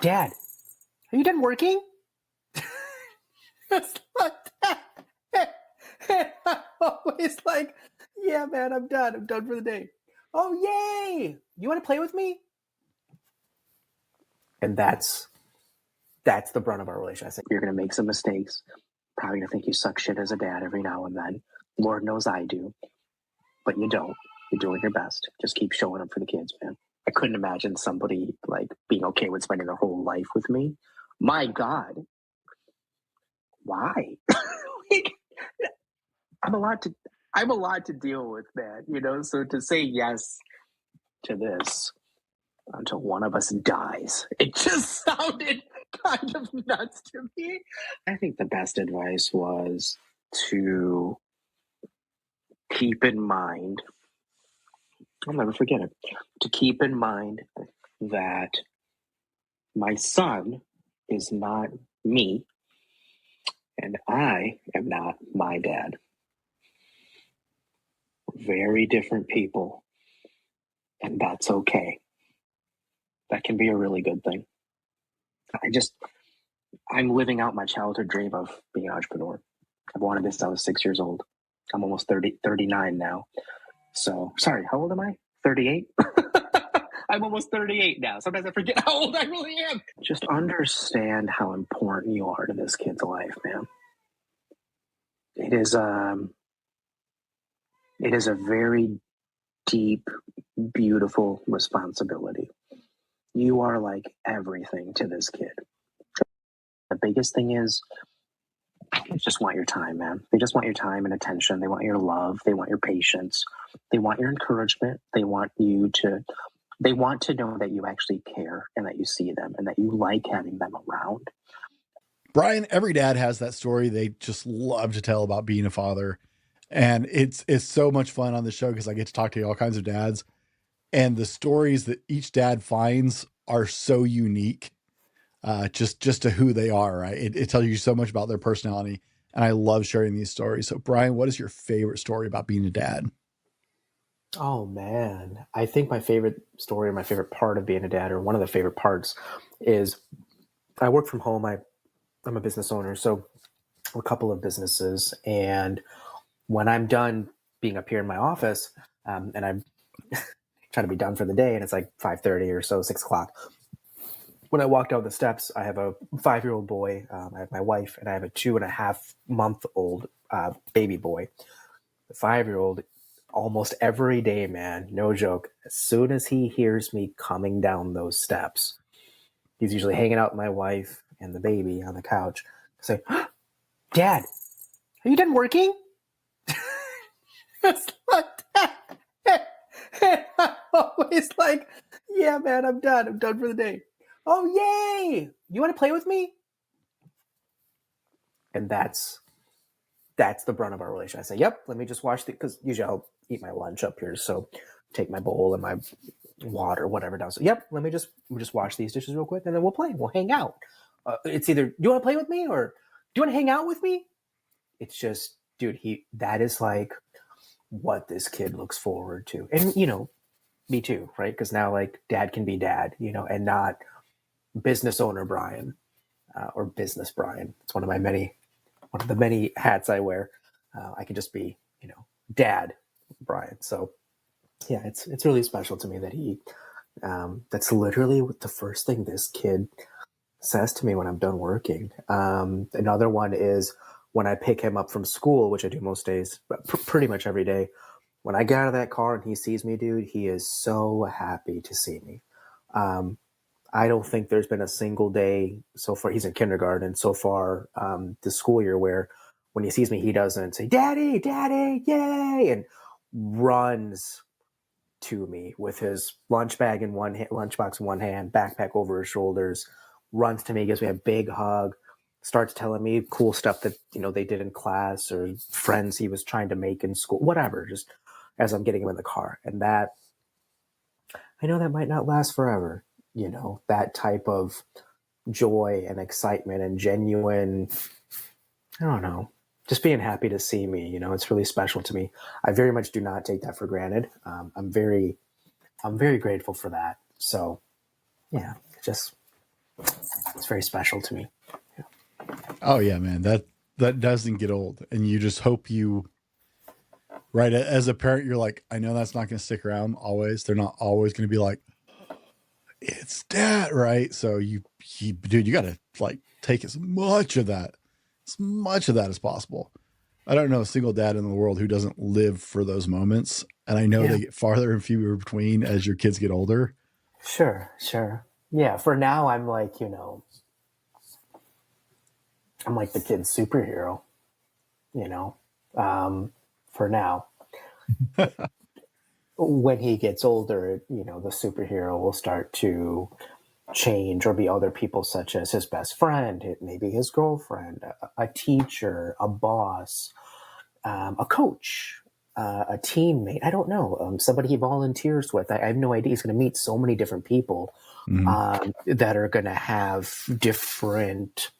Dad, are you done working? It's like that. And I'm always like, yeah, man, I'm done. I'm done for the day. Oh, yay! You want to play with me? And that's the brunt of our relationship. I think you're going to make some mistakes. Probably going to think you suck shit as a dad every now and then. Lord knows I do. But you don't. You're doing your best. Just keep showing up for the kids, man. I couldn't imagine somebody like being okay with spending their whole life with me. My God. Why? Like, I'm a lot to deal with, man, you know? So to say yes to this until one of us dies, it just sounded kind of nuts to me. I think the best advice was to keep in mind, I'll never forget it, to keep in mind that my son is not me and I am not my dad. Very different people, and that's okay. That can be a really good thing. I'm living out my childhood dream of being an entrepreneur. I've wanted this since I was 6 years old. I'm almost 39 now. So, sorry, how old am I? 38? I'm almost 38 now. Sometimes I forget how old I really am. Just understand how important you are to this kid's life, man. It is a very deep, beautiful responsibility. You are like everything to this kid. The biggest thing is they just want your time, man. They just want your time and attention. They want your love. They want your patience. They want your encouragement. They want to know that you actually care and that you see them and that you like having them around. Brian, every dad has that story they just love to tell about being a father. And it's so much fun on the show because I get to talk to all kinds of dads. And the stories that each dad finds are so unique, just to who they are, right? It tells you so much about their personality. And I love sharing these stories. So, Brian, what is your favorite story about being a dad? Oh, man. I think my favorite story or my favorite part of being a dad, or one of the favorite parts, is I work from home. I'm a business owner, so a couple of businesses. And when I'm done being up here in my office, and I'm trying to be done for the day, and it's like 5:30 or so, 6 o'clock. When I walk down the steps, I have a 5-year-old boy, I have my wife, and I have a 2.5-month-old baby boy. The 5-year-old, almost every day, man, no joke, as soon as he hears me coming down those steps, he's usually hanging out with my wife and the baby on the couch. I say, Dad, are you done working? It's like that. And I'm always like, yeah, man, I'm done. I'm done for the day. Oh, yay! You want to play with me? And that's the brunt of our relationship. I say, yep, let me just wash because usually I'll eat my lunch up here. So take my bowl and my water, whatever down. So, yep, we'll just wash these dishes real quick and then we'll play. We'll hang out. It's either, do you want to play with me or do you want to hang out with me? It's just, dude, that is like what this kid looks forward to. And, me too, right? Because now like dad can be dad, and not business owner Brian or business Brian. It's one of the many hats I wear. I can just be, dad Brian. So yeah, it's really special to me that he, that's literally the first thing this kid says to me when I'm done working. Another one is when I pick him up from school, which I do most days, but pretty much every day. When I get out of that car and he sees me, dude, he is so happy to see me. I don't think there's been a single day so far. He's in kindergarten so far this school year where when he sees me, he doesn't say, Daddy, Daddy, yay, and runs to me with his lunchbox in one hand, backpack over his shoulders, runs to me, gives me a big hug, starts telling me cool stuff that, they did in class or friends he was trying to make in school, whatever, just as I'm getting him in the car. And that, I know that might not last forever, that type of joy and excitement and genuine, I don't know, just being happy to see me, it's really special to me. I very much do not take that for granted. I'm very grateful for that. So yeah, just It's very special to me. Oh yeah, man. That doesn't get old. And you just hope you, right, as a parent, you're like, I know that's not going to stick around always. They're not always going to be like, it's dad, right? So dude, you got to like take as much of that as possible. I don't know a single dad in the world who doesn't live for those moments. And I know Yeah. they get farther and fewer between as your kids get older. Sure. Yeah. For now, I'm like the kid's superhero, for now. When he gets older, the superhero will start to change or be other people, such as his best friend, maybe his girlfriend, a teacher, a boss, a coach, a teammate. I don't know, somebody he volunteers with. I have no idea. He's going to meet so many different people that are going to have different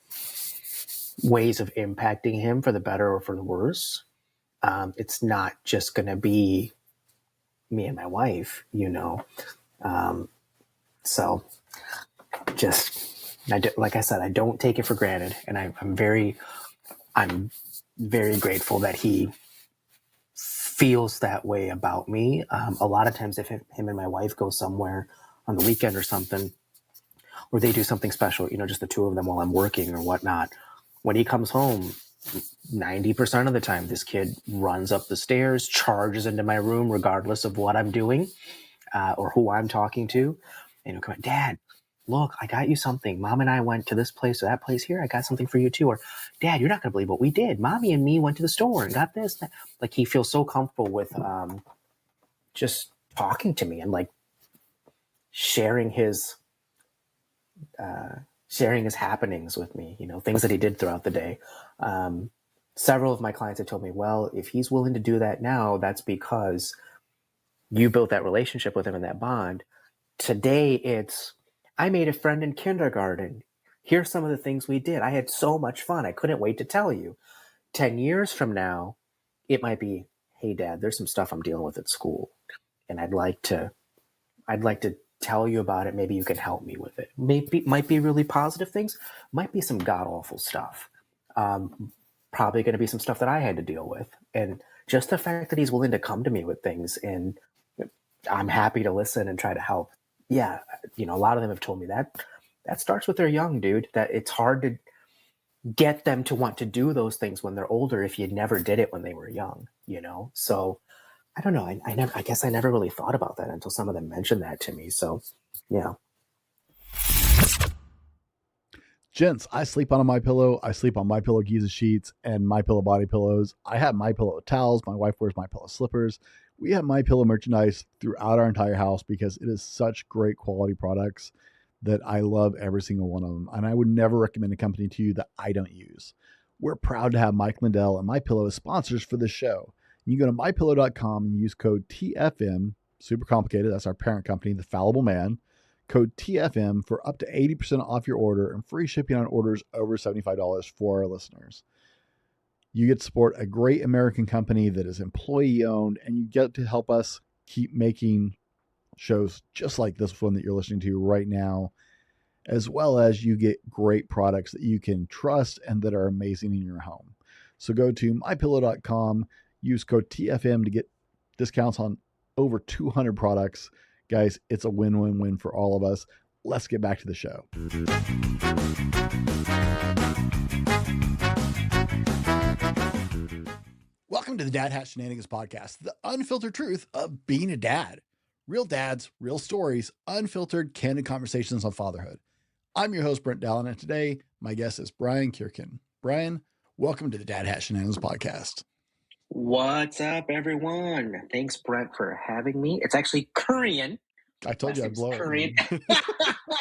ways of impacting him for the better or for the worse. It's not just going to be me and my wife, so just, like I said, I don't take it for granted. And I'm very grateful that he feels that way about me. A lot of times if him and my wife go somewhere on the weekend or something, or they do something special, just the two of them while I'm working or whatnot, when he comes home, 90% of the time, this kid runs up the stairs, charges into my room, regardless of what I'm doing or who I'm talking to. And come on, Dad, look, I got you something. Mom and I went to this place or that place here. I got something for you too. Or, Dad, you're not going to believe what we did. Mommy and me went to the store and got this. Like, he feels so comfortable with just talking to me and like sharing his happenings with me, things that he did throughout the day. Several of my clients have told me, well, if he's willing to do that now, that's because you built that relationship with him and that bond. Today, it's, I made a friend in kindergarten. Here's some of the things we did. I had so much fun. I couldn't wait to tell you. 10 years from now, it might be, hey, Dad, there's some stuff I'm dealing with at school, and I'd like to tell you about it. Maybe you can help me with it. Might be really positive things. Might be some god awful stuff. Probably going to be some stuff that I had to deal with. And just the fact that he's willing to come to me with things, and I'm happy to listen and try to help. Yeah, a lot of them have told me that starts with they're young, dude. That it's hard to get them to want to do those things when they're older if you never did it when they were young. So I don't know. I guess I never really thought about that until some of them mentioned that to me. So, yeah. Gents, I sleep on a MyPillow. I sleep on MyPillow Giza sheets and MyPillow body pillows. I have MyPillow towels. My wife wears MyPillow slippers. We have MyPillow merchandise throughout our entire house because it is such great quality products that I love every single one of them. And I would never recommend a company to you that I don't use. We're proud to have Mike Lindell and MyPillow as sponsors for this show. You can go to mypillow.com and use code TFM, super complicated. That's our parent company, The Fallible Man. Code TFM for up to 80% off your order and free shipping on orders over $75 for our listeners. You get to support a great American company that is employee owned, and you get to help us keep making shows just like this one that you're listening to right now, as well as you get great products that you can trust and that are amazing in your home. So go to mypillow.com, use code TFM to get discounts on over 200 products. Guys, it's a win-win-win for all of us. Let's get back to the show. Welcome to the Dad Hat Shenanigans Podcast, the unfiltered truth of being a dad. Real dads, real stories, unfiltered, candid conversations on fatherhood. I'm your host, Brent Dallin, and today my guest is Brian Kurian. Brian, welcome to the Dad Hat Shenanigans Podcast. What's up, everyone? Thanks, Brent, for having me. It's actually Kurian. I told you I'd blow Kurian. it.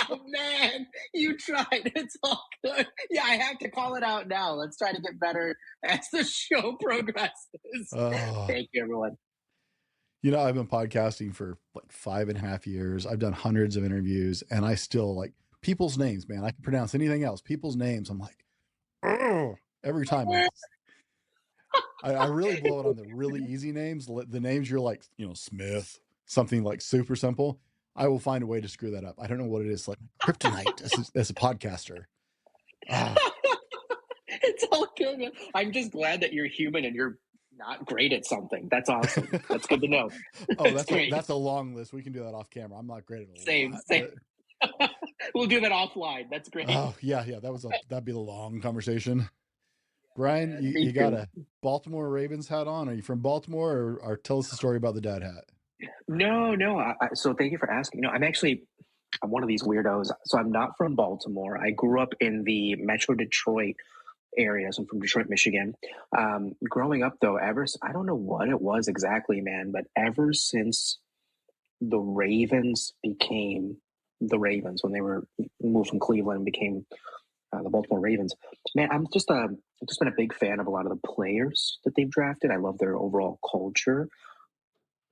Oh, man, you tried. It's all good. Yeah, I have to call it out now. Let's try to get better as the show progresses. Thank you, everyone. I've been podcasting for like 5.5 years. I've done hundreds of interviews, and I still like people's names, man. I can pronounce anything else. People's names, I'm like, oh, every time. I really blow it on the really easy names. The names you're like, Smith, something like super simple. I will find a way to screw that up. I don't know what it is, like kryptonite as a podcaster. It's all good, man. I'm just glad that you're human and you're not great at something. That's awesome. That's good to know. That's a long list. We can do that off camera. I'm not great at Same. but... We'll do that offline. That's great. Oh yeah. That'd be a long conversation. Brian, you got a Baltimore Ravens hat on. Are you from Baltimore, or tell us the story about the dad hat? No. So thank you for asking. I'm one of these weirdos. So I'm not from Baltimore. I grew up in the Metro Detroit area. So I'm from Detroit, Michigan. Growing up, though, I don't know what it was exactly, man, but ever since the Ravens became the Ravens, when they were moved from Cleveland and became the Baltimore Ravens, man, I've just been a big fan of a lot of the players that they've drafted. I love their overall culture.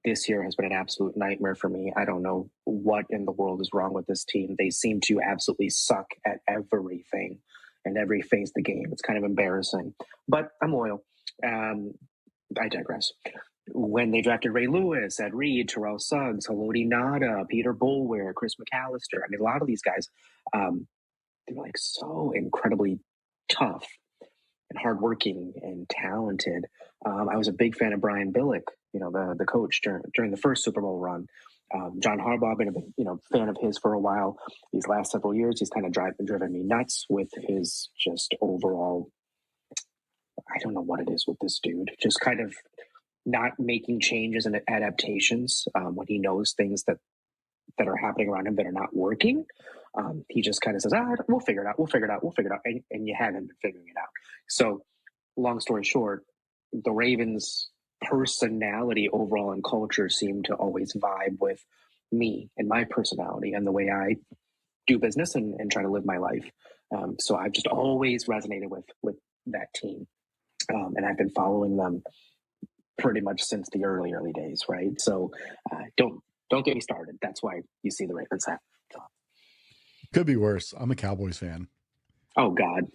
This year has been an absolute nightmare for me. I don't know what in the world is wrong with this team. They seem to absolutely suck at everything and every phase of the game. It's kind of embarrassing, but I'm loyal. I digress. When they drafted Ray Lewis, Ed Reed, Terrell Suggs, Haloti Ngata, Peter Boulware, Chris McAllister, I mean, a lot of these guys, they're like so incredibly tough and hardworking and talented. I was a big fan of Brian Billick, the coach during the first Super Bowl run. John Harbaugh, been a big, fan of his for a while. These last several years, he's kind of driven me nuts with his just overall. I don't know what it is with this dude. Just kind of not making changes and adaptations when he knows things that are happening around him that are not working. He just kind of says, we'll figure it out. And you haven't been figuring it out. So long story short, the Ravens' personality overall and culture seem to always vibe with me and my personality and the way I do business and try to live my life. So I've just always resonated with that team. And I've been following them pretty much since the early days, right? So don't get me started. That's why you see the Ravens hat. So. Could be worse. I'm a Cowboys fan. Oh God.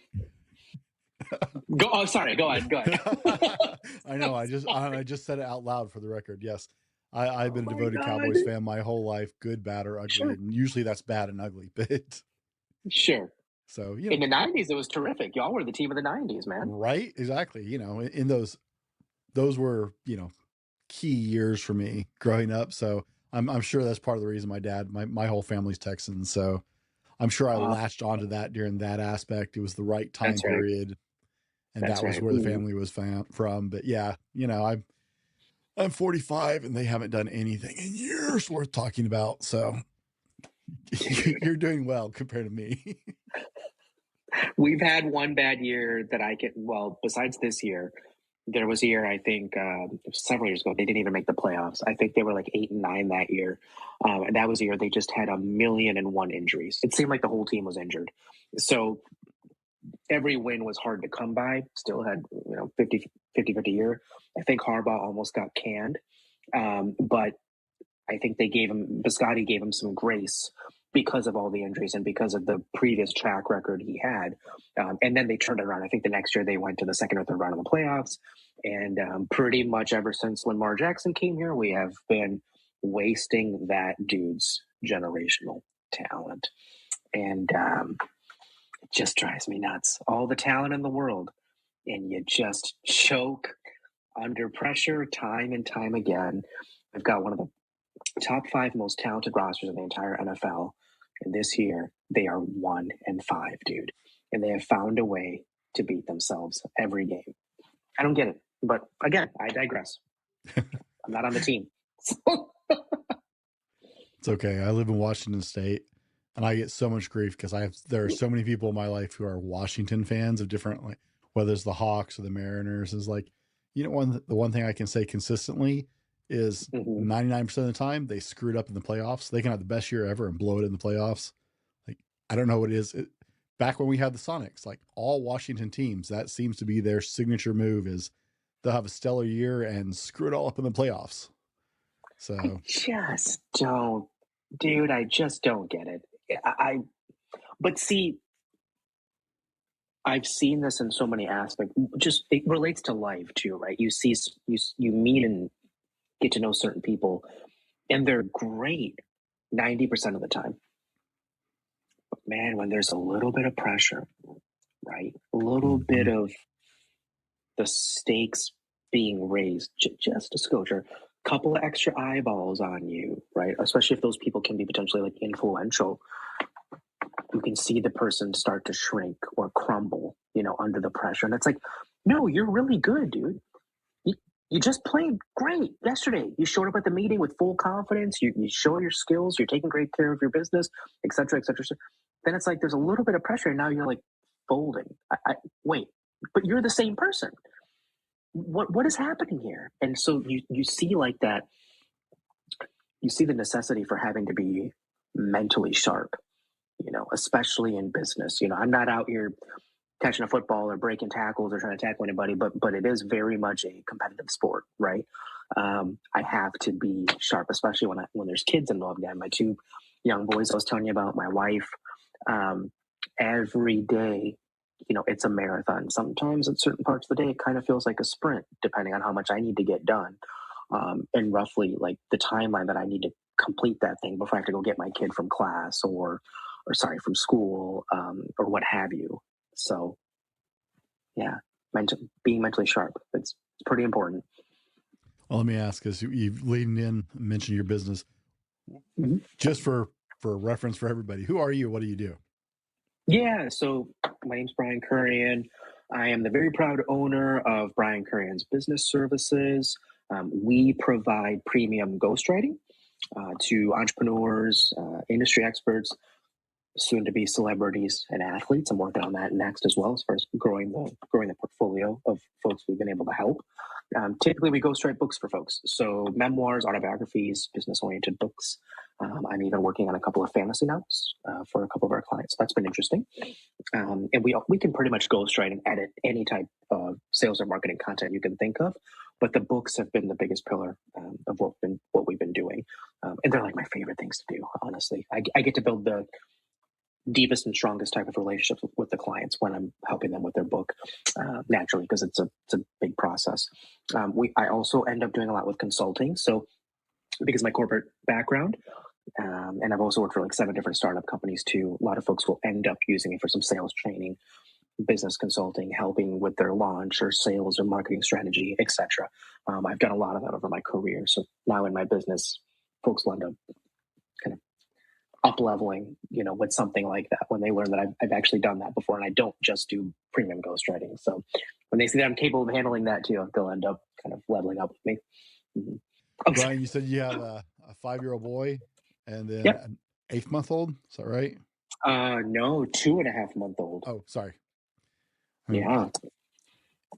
Sorry. Go ahead. I know. I just said it out loud for the record. Yes, I've been a devoted Cowboys fan my whole life, good, bad, or ugly. Sure. And usually that's bad and ugly, but sure. So in the '90s, it was terrific. Y'all were the team of the '90s, man. Right? Exactly. In those were key years for me growing up. So I'm sure that's part of the reason my whole family's Texans. So I'm sure I latched onto that during that aspect. It was the right time period. And that was where the family was from. But yeah, I'm 45 and they haven't done anything in years worth talking about. So you're doing well compared to me. We've had one bad year that besides this year, there was a year, I think, several years ago, they didn't even make the playoffs. I think they were like 8-9 that year. And that was a year they just had 1,000,001 injuries. It seemed like the whole team was injured. So every win was hard to come by. Still had, 50 year. I think Harbaugh almost got canned. But I think Biscotti gave him some grace because of all the injuries and because of the previous track record he had. And then they turned it around. I think the next year they went to the second or third round of the playoffs. And pretty much ever since Lamar Jackson came here, we have been wasting that dude's generational talent. And it just drives me nuts. All the talent in the world. And you just choke under pressure time and time again. We've got one of the top 5 most talented rosters in the entire NFL. And this year, they are 1-5, dude. And they have found a way to beat themselves every game. I don't get it. But again, I digress. I'm not on the team. It's okay. I live in Washington State, and I get so much grief because there are so many people in my life who are Washington fans of different, like, whether it's the Hawks or the Mariners. Is like, the one thing I can say consistently is 99% of the time they screwed up in the playoffs. They can have the best year ever and blow it in the playoffs. Like, I don't know what it is. Back when we had the Sonics, like all Washington teams, that seems to be their signature move is they'll have a stellar year and screw it all up in the playoffs. So I just don't get it. But see, I've seen this in so many aspects. Just it relates to life too, right? You meet and get to know certain people, and they're great 90% of the time. But man, when there's a little bit of pressure, right? A little bit of the stakes being raised, just a skosh, or a couple of extra eyeballs on you, right? Especially if those people can be potentially like influential. You can see the person start to shrink or crumble, under the pressure. And it's like, no, you're really good, dude. You just played great yesterday. You showed up at the meeting with full confidence. You show your skills. You're taking great care of your business, et cetera, et cetera. Then it's like there's a little bit of pressure, and now you're like folding. Wait, but you're the same person. What is happening here? And so you see like that. You see the necessity for having to be mentally sharp, especially in business. I'm not out here catching a football or breaking tackles or trying to tackle anybody, but it is very much a competitive sport, right? I have to be sharp, especially when there's kids involved. Again, my two young boys I was telling you about, my wife. Every day, it's a marathon. Sometimes at certain parts of the day, it kind of feels like a sprint, depending on how much I need to get done, and roughly like the timeline that I need to complete that thing before I have to go get my kid from class or from school, or what have you. So, yeah, being mentally sharp, it's pretty important. Well, let me ask, because you've leaned in, mentioned your business. Mm-hmm. Just for reference for everybody, who are you? What do you do? Yeah, so my name's Brian Kurian. I am the very proud owner of Brian Kurian's Business Services. We provide premium ghostwriting to entrepreneurs, industry experts, soon to be celebrities and athletes. I'm working on that next as well, as far as growing the portfolio of folks we've been able to help. Typically, we ghostwrite books for folks, so memoirs, autobiographies, business-oriented books. I'm even working on a couple of fantasy novels for a couple of our clients. That's been interesting. And we can pretty much ghostwrite and edit any type of sales or marketing content you can think of. But the books have been the biggest pillar of what we've been doing, and they're like my favorite things to do. Honestly, I get to build the deepest and strongest type of relationships with the clients when I'm helping them with their book, naturally, because it's a big process. I also end up doing a lot with consulting. So because of my corporate background, and I've also worked for like 7 different startup companies too, a lot of folks will end up using me for some sales training, business consulting, helping with their launch or sales or marketing strategy, etc. I've done a lot of that over my career. So now in my business, folks will end up kind of up-leveling, with something like that when they learn that I've actually done that before, and I don't just do premium ghostwriting. So when they see that I'm capable of handling that too, they'll end up kind of leveling up with me. Mm-hmm. Brian, you said you have a 5-year-old boy and then an 8-month-old. Is that right? No, 2.5-month-old. Oh, sorry. Yeah.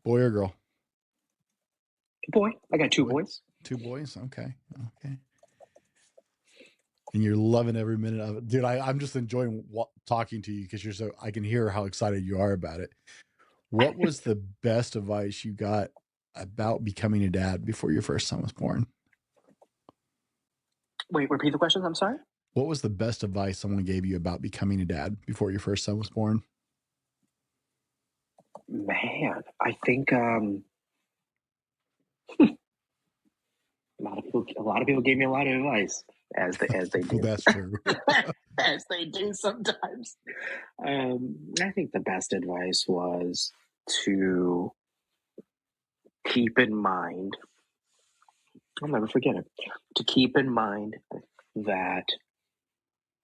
Boy or girl? Boy. I got 2 boys. 2 boys. Okay. And you're loving every minute of it, dude. I'm just enjoying talking to you because I can hear how excited you are about it. What was the best advice you got about becoming a dad before your first son was born? Wait, repeat the question. I'm sorry. What was the best advice someone gave you about becoming a dad before your first son was born? Man, I think a lot of people gave me a lot of advice, as they do. Well, that's true. As they do sometimes. I think the best advice was to keep in mind, I'll never forget it, to keep in mind that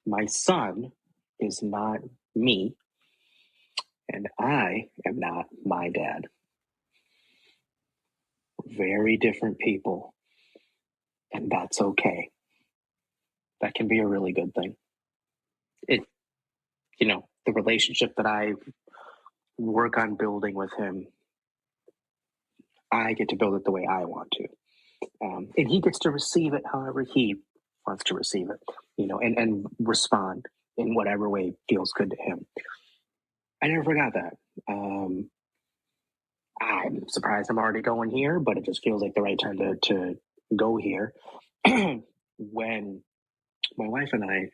my son is not me, and I am not my dad. Very different people, and that's okay. That can be a really good thing. The relationship that I work on building with him, I get to build it the way I want to. And he gets to receive it however he wants to receive it, and respond in whatever way feels good to him. I never forgot that. I'm surprised I'm already going here, but it just feels like the right time to go here. When my wife and I,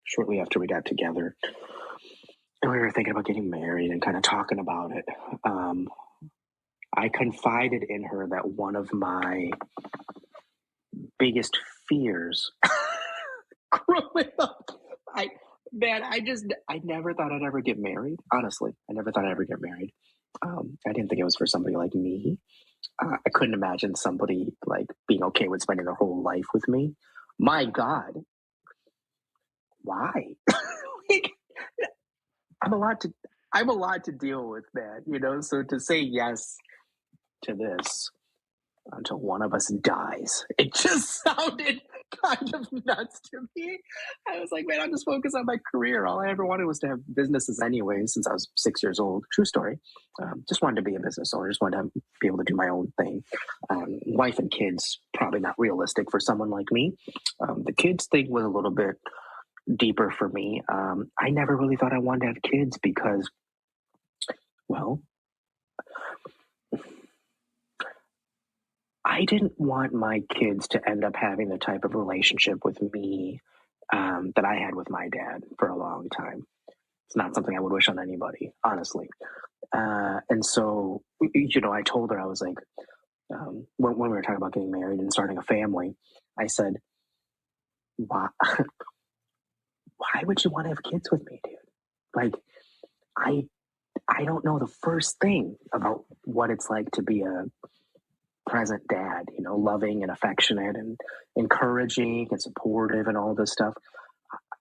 shortly after we got together, and we were thinking about getting married and kind of talking about it, I confided in her that one of my biggest fears, growing up. I never thought I'd ever get married. Honestly, I never thought I'd ever get married. I didn't think it was for somebody like me. I couldn't imagine somebody like being okay with spending their whole life with me. My God, why? Like, I'm a lot to deal with, man. You know, so to say yes to this until one of us dies, it just sounded kind of nuts to me. I was like, man, I'm just focused on my career. All I ever wanted was to have businesses anyway, since I was 6 years old. True story. Just wanted to be a business owner. Just wanted to be able to do my own thing. Wife and kids, probably not realistic for someone like me. The kids thing was a little bit deeper for me. I never really thought I wanted to have kids because, well, I didn't want my kids to end up having the type of relationship with me that I had with my dad for a long time. It's not something I would wish on anybody, honestly. And so, you know, I told her, I was like, when we were talking about getting married and starting a family, I said, why, why would you want to have kids with me, dude? Like, I don't know the first thing about what it's like to be a present dad, you know, loving and affectionate and encouraging and supportive and all this stuff.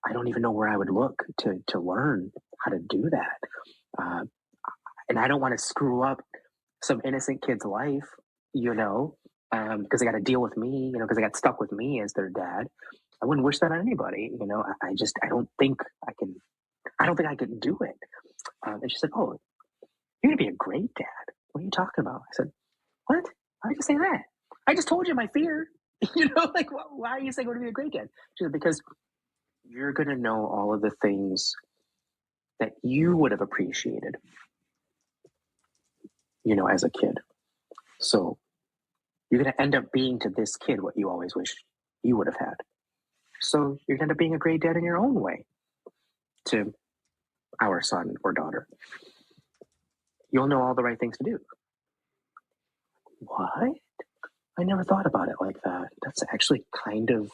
I don't even know where I would look to learn how to do that. And I don't want to screw up some innocent kid's life, you know, because they got to deal with me, you know, because they got stuck with me as their dad. I wouldn't wish that on anybody, you know. I don't think I can. I don't think I can do it. And she's like, "Oh, you're gonna be a great dad. What are you talking about?" I said, "What? Why did you say that? I just told you my fear. You know, like why are you saying I'm gonna be a great dad?" She said, "Because you're gonna know all of the things that you would have appreciated, you know, as a kid. So you're gonna end up being to this kid what you always wish you would have had. So you're gonna end up being a great dad in your own way to our son or daughter. You'll know all the right things to do." What? I never thought about it like that. That's actually kind of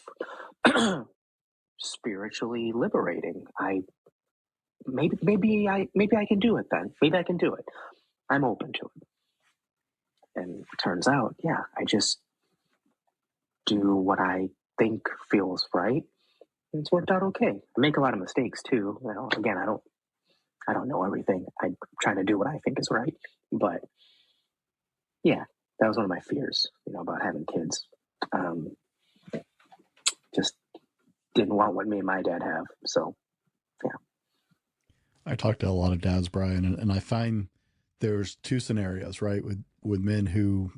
spiritually liberating. Maybe I can do it then. Maybe I can do it. I'm open to it. And it turns out, yeah, I just do what I think feels right. And it's worked out okay. I make a lot of mistakes too. You know, again, I don't know everything. I'm trying to do what I think is right. But yeah, that was one of my fears, you know, about having kids. Just didn't want what me and my dad have. So, yeah. I talk to a lot of dads, Brian, and I find there's two scenarios, right, with men who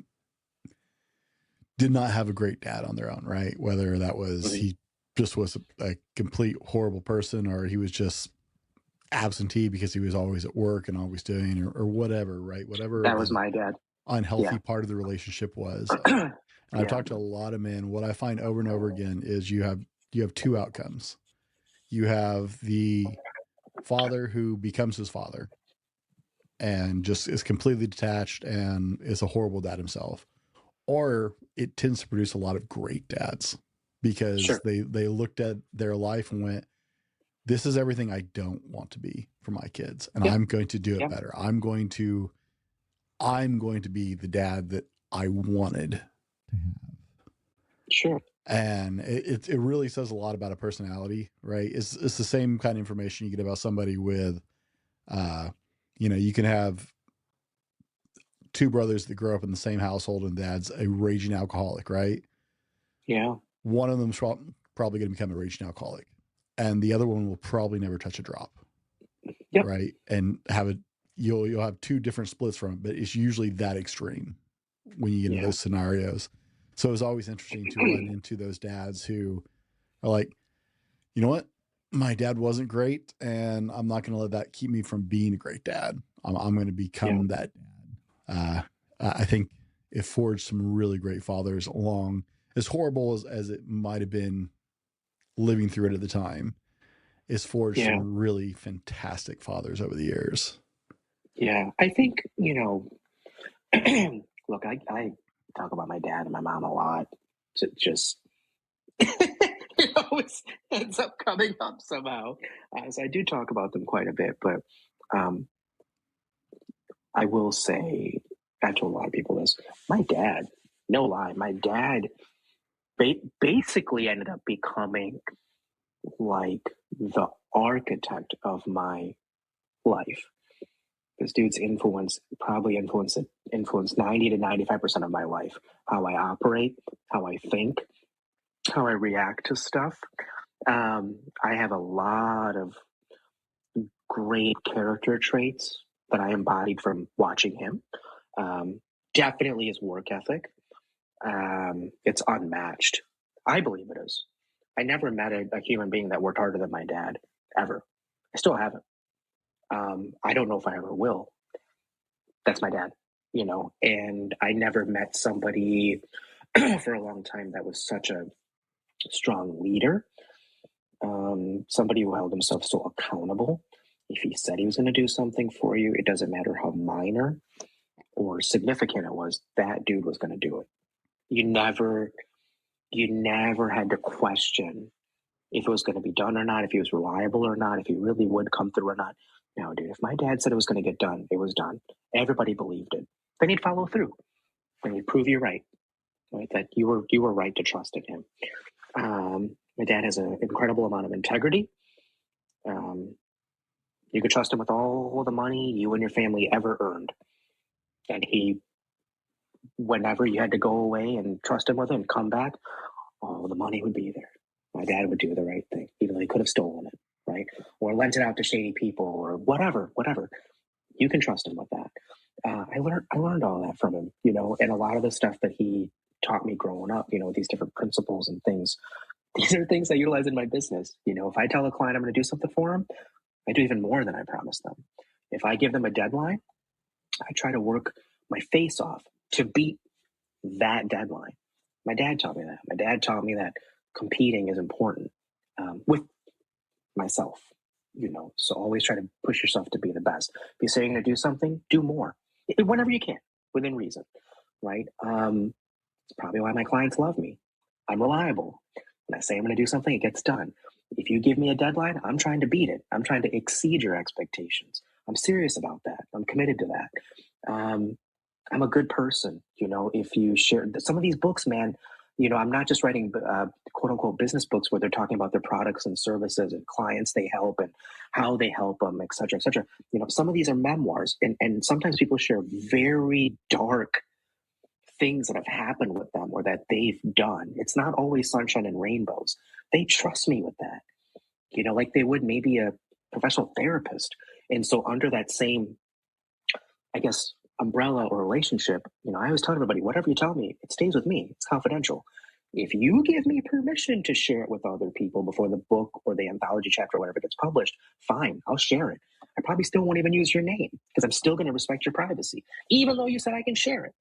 did not have a great dad on their own, right? Whether that was he just was a complete horrible person, or he was just absentee because he was always at work and always doing or whatever, right? Whatever That was my dad. unhealthy part of the relationship was. And I've talked to a lot of men. What I find over and over again is you have two outcomes. You have the father who becomes his father and just is completely detached and is a horrible dad himself. Or it tends to produce a lot of great dads because they looked at their life and went, this is everything I don't want to be for my kids. And I'm going to do it better. I'm going to be the dad that I wanted to have. Sure. And it really says a lot about a personality, right? It's the same kind of information you get about somebody with, you know, you can have two brothers that grow up in the same household and dad's a raging alcoholic, right? Yeah. One of them's probably going to become a raging alcoholic and the other one will probably never touch a drop. Yep. Right. And you'll have two different splits from it, but it's usually that extreme when you get into those scenarios. So it was always interesting to run into those dads who are like, you know what? My dad wasn't great and I'm not going to let that keep me from being a great dad. I'm going to become that dad. I think it forged some really great fathers along, as horrible as it might have been living through it at the time. It's forged some really fantastic fathers over the years. Yeah. I think, you know, look, I talk about my dad and my mom a lot. Just It always ends up coming up somehow. So I do talk about them quite a bit, but um, I will say, I've told a lot of people this. My dad, no lie, my dad basically ended up becoming like the architect of my life. This dude's influence probably influenced 90 to 95% of my life. How I operate, how I think, how I react to stuff. I have a lot of great character traits that I embodied from watching him. Definitely his work ethic. It's unmatched. I believe it is. I never met a human being that worked harder than my dad, ever. I still haven't. I don't know if I ever will. That's my dad, and I never met somebody for a long time that was such a strong leader, somebody who held himself so accountable. If he said he was going to do something for you, it doesn't matter how minor or significant it was, that dude was going to do it. You never had to question if it was going to be done or not, if he was reliable or not, if he really would come through or not. No, dude, if my dad said it was going to get done, it was done. Everybody believed it. Then he'd follow through. And he'd prove you right? That you were right to trust in him. My dad has an incredible amount of integrity. You could trust him with all the money you and your family ever earned. And whenever you had to go away and trust him with it and come back, all the money would be there. My dad would do the right thing, even though he could have stolen it, right? Or lent it out to shady people or whatever. You can trust him with that. I learned all that from him, and a lot of the stuff that he taught me growing up, these different principles and things. These are things I utilize in my business. If I tell a client I'm going to do something for them, I do even more than I promised them. If I give them a deadline, I try to work my face off to beat that deadline. My dad taught me that. My dad taught me that competing is important with myself, so always try to push yourself to be the best. If you say you're going to do something, do more whenever you can, within reason, right? It's probably why my clients love me. I'm reliable. When I say I'm going to do something, it gets done. If you give me a deadline, I'm trying to beat it. I'm trying to exceed your expectations. I'm serious about that. I'm committed to that. I'm a good person. If you share some of these books, man, I'm not just writing quote unquote business books where they're talking about their products and services and clients they help and how they help them, et cetera, et cetera. Some of these are memoirs, and sometimes people share very dark things that have happened with them or that they've done. It's not always sunshine and rainbows. They trust me with that, like they would maybe a professional therapist. And so under that same, I guess, umbrella or relationship, I always tell everybody, whatever you tell me, it stays with me. It's confidential. If you give me permission to share it with other people before the book or the anthology chapter or whatever gets published, fine, I'll share it. I probably still won't even use your name because I'm still going to respect your privacy, even though you said I can share it,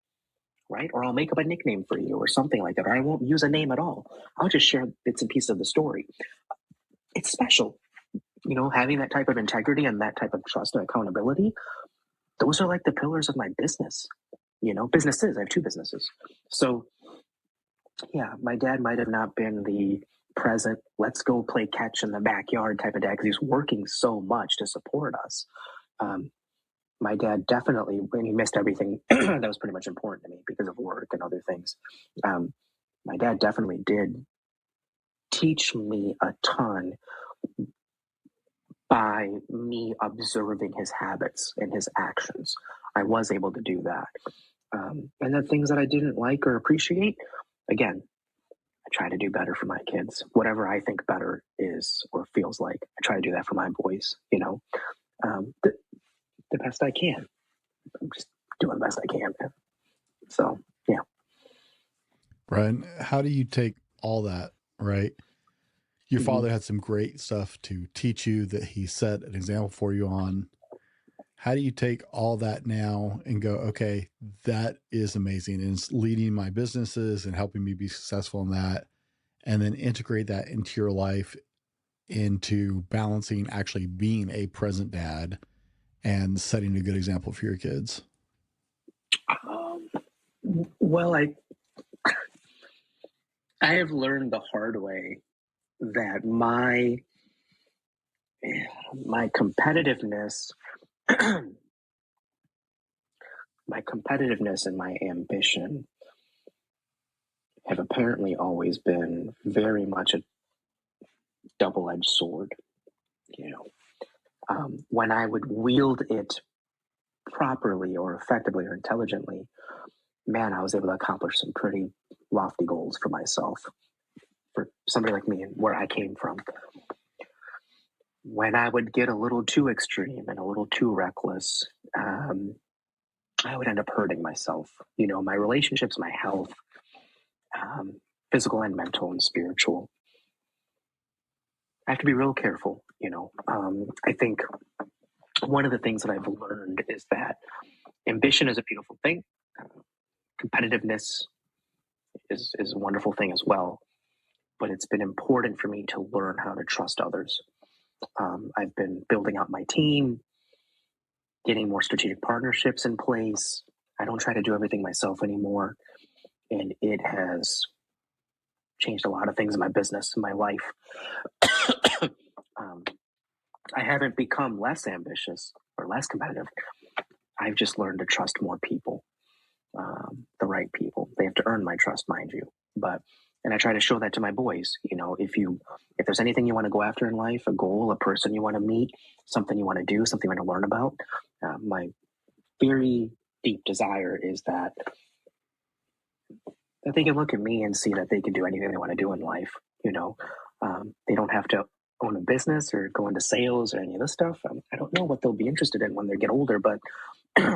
right? Or I'll make up a nickname for you or something like that, or I won't use a name at all. I'll just share bits and pieces of the story. It's special, having that type of integrity and that type of trust and accountability. Those are like the pillars of my business, businesses. I have two businesses. So yeah, my dad might have not been the present, let's go play catch in the backyard type of dad because he's working so much to support us. My dad definitely, when he missed everything that was pretty much important to me because of work and other things, my dad definitely did teach me a ton by me observing his habits and his actions. I was able to do that. And the things that I didn't like or appreciate, again, I try to do better for my kids. Whatever I think better is or feels like, I try to do that for my boys, the best I can. I'm just doing the best I can, man. So, yeah. Brian, how do you take all that, right? Your father had some great stuff to teach you that he set an example for you on. How do you take all that now and go, okay, that is amazing, and it's leading my businesses and helping me be successful in that, and then integrate that into your life, into balancing actually being a present dad and setting a good example for your kids? Well, I have learned the hard way that my competitiveness, and my ambition have apparently always been very much a double-edged sword. When I would wield it properly or effectively or intelligently, man, I was able to accomplish some pretty lofty goals for myself, for somebody like me and where I came from. When I would get a little too extreme and a little too reckless, I would end up hurting myself. My relationships, my health, physical and mental and spiritual. I have to be real careful. I think one of the things that I've learned is that ambition is a beautiful thing. Competitiveness is a wonderful thing as well. But it's been important for me to learn how to trust others. I've been building out my team, getting more strategic partnerships in place. I don't try to do everything myself anymore. And it has changed a lot of things in my business, in my life. I haven't become less ambitious or less competitive. I've just learned to trust more people, the right people. They have to earn my trust, mind you. And I try to show that to my boys. If there's anything you want to go after in life, a goal, a person you want to meet, something you want to do, something you want to learn about, my very deep desire is that they can look at me and see that they can do anything they want to do in life. They don't have to own a business or go into sales or any of this stuff. I don't know what they'll be interested in when they get older, but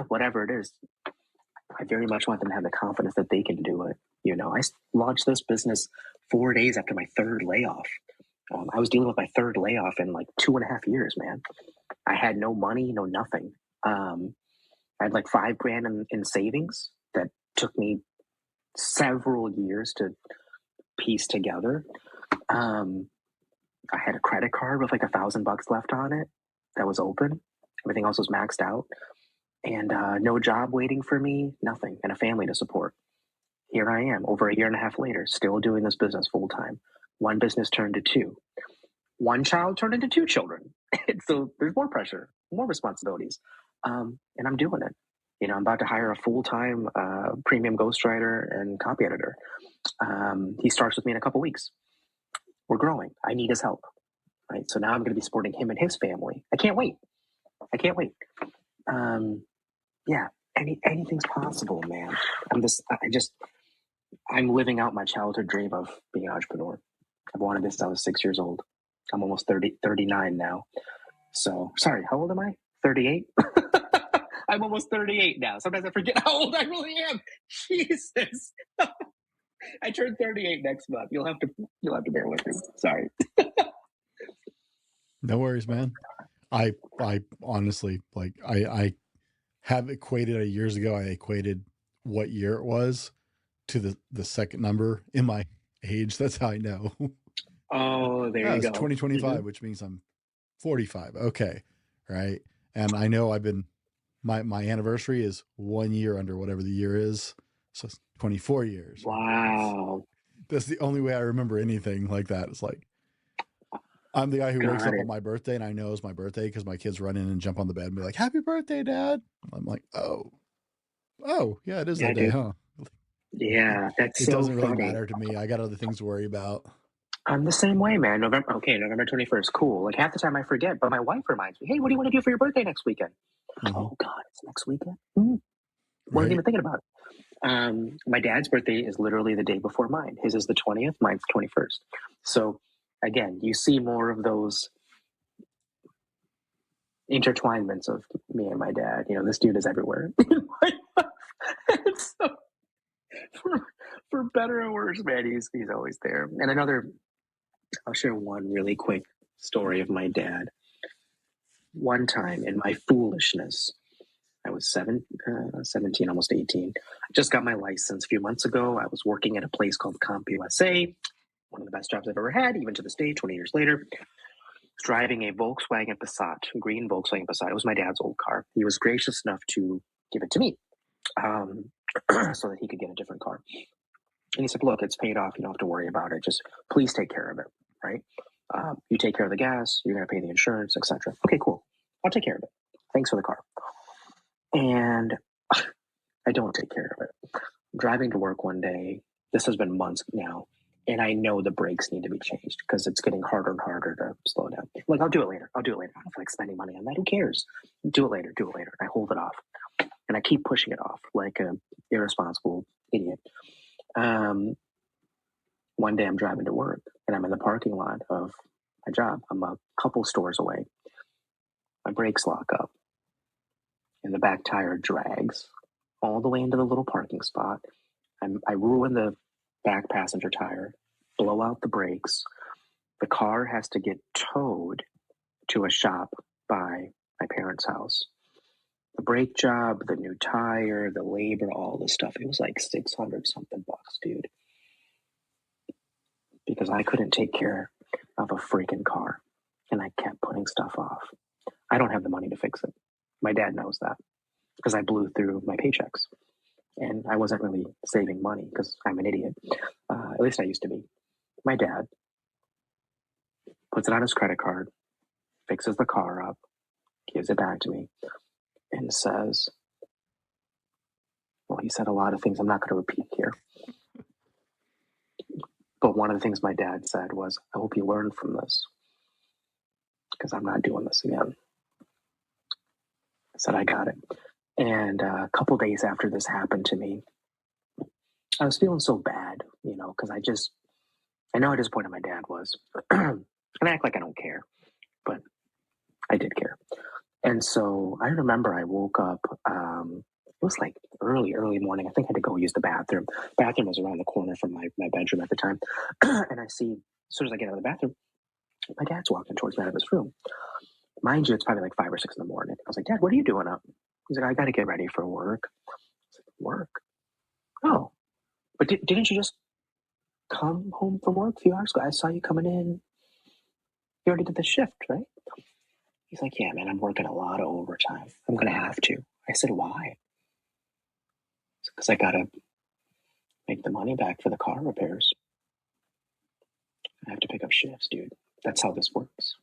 whatever it is, I very much want them to have the confidence that they can do it. I launched this business 4 days after my third layoff. I was dealing with my third layoff in like 2.5 years, man. I had no money, no nothing. I had like $5,000 in savings that took me several years to piece together. I had a credit card with like $1,000 left on it that was open. Everything else was maxed out. And no job waiting for me, nothing, and a family to support. Here I am, over 1.5 years later, still doing this business full time. One business turned to two. One child turned into 2 children. So there's more pressure, more responsibilities. And I'm doing it. I'm about to hire a full-time premium ghostwriter and copy editor. He starts with me in a couple weeks. We're growing. I need his help. Right. So now I'm going to be supporting him and his family. I can't wait. Yeah, anything's possible, man. I'm living out my childhood dream of being an entrepreneur. I've wanted this since I was 6 years old. I'm almost 39 now. So, sorry, how old am I? 38? I'm almost 38 now. Sometimes I forget how old I really am. Jesus. I turned 38 next month. You'll have to bear with me. Sorry. No worries, man. I honestly, like, I have equated years ago. I equated what year it was to the second number in my age. That's how I know. Oh, there you It's go. 2025, which means I'm 45. Okay. Right. And I know I've been, my anniversary is 1 year under whatever the year is. So it's 24 years. Wow. That's the only way I remember anything like that. It's like, I'm the guy who wakes up on my birthday and I know it's my birthday because my kids run in and jump on the bed and be like, "Happy birthday, Dad." I'm like, oh, yeah, it is that day, huh? Yeah, that's it so doesn't really funny. matter to me. I got other things to worry about. I'm the same way, man. November 21st, cool. Like half the time I forget, but my wife reminds me, "Hey, what do you want to do for your birthday next weekend?" Mm-hmm. Oh God, it's next weekend. Wasn't even thinking about it. My dad's birthday is literally the day before mine. His is the 20th, mine's the 21st. So again, you see more of those intertwinements of me and my dad. This dude is everywhere. So, for better or worse, man, he's always there. And I'll share one really quick story of my dad. One time in my foolishness, I was 17, almost 18. I just got my license a few months ago. I was working at a place called CompUSA, one of the best jobs I've ever had, even to this day, 20 years later. I was driving a Volkswagen Passat, a green Volkswagen Passat. It was my dad's old car. He was gracious enough to give it to me so that he could get a different car. And he said, "Look, it's paid off. You don't have to worry about it. Just please take care of it." Right? You take care of the gas, you're going to pay the insurance, etc. Okay, cool. I'll take care of it. Thanks for the car. And I don't take care of it. I'm driving to work one day. This has been months now. And I know the brakes need to be changed because it's getting harder and harder to slow down. Like, I'll do it later. I don't feel like spending money on that. Who cares? Do it later. I hold it off. And I keep pushing it off like an irresponsible idiot. One day I'm driving to work and I'm in the parking lot of my job. I'm a couple stores away. My brakes lock up and the back tire drags all the way into the little parking spot. I ruin the back passenger tire, blow out the brakes. The car has to get towed to a shop by my parents' house. The brake job, the new tire, the labor, all this stuff. It was like 600 something bucks, dude. Because I couldn't take care of a freaking car and I kept putting stuff off. I don't have the money to fix it. My dad knows that because I blew through my paychecks and I wasn't really saving money because I'm an idiot. At least I used to be. My dad puts it on his credit card, fixes the car up, gives it back to me, and says, well, he said a lot of things I'm not going to repeat here. But one of the things my dad said was, I hope you learn from this because I'm not doing this again. I said, I got it. And a couple days after this happened to me, I was feeling so bad, because I know how disappointed my dad was. And I act like I don't care, but I did care. And so I remember I woke up, it was like early morning. I think I had to go use the bathroom. Bathroom was around the corner from my bedroom at the time. And I see, as soon as I get out of the bathroom, my dad's walking towards me out of his room. Mind you, it's probably like 5 or 6 in the morning. I was like, Dad, what are you doing up? He's like, I got to get ready for work. I was like, work? Oh, but didn't you just come home from work a few hours ago? I saw you coming in. You already did the shift, right? He's like, yeah, man, I'm working a lot of overtime. I'm going to have to. I said, why? Because I got to make the money back for the car repairs. I have to pick up shifts, dude. That's how this works.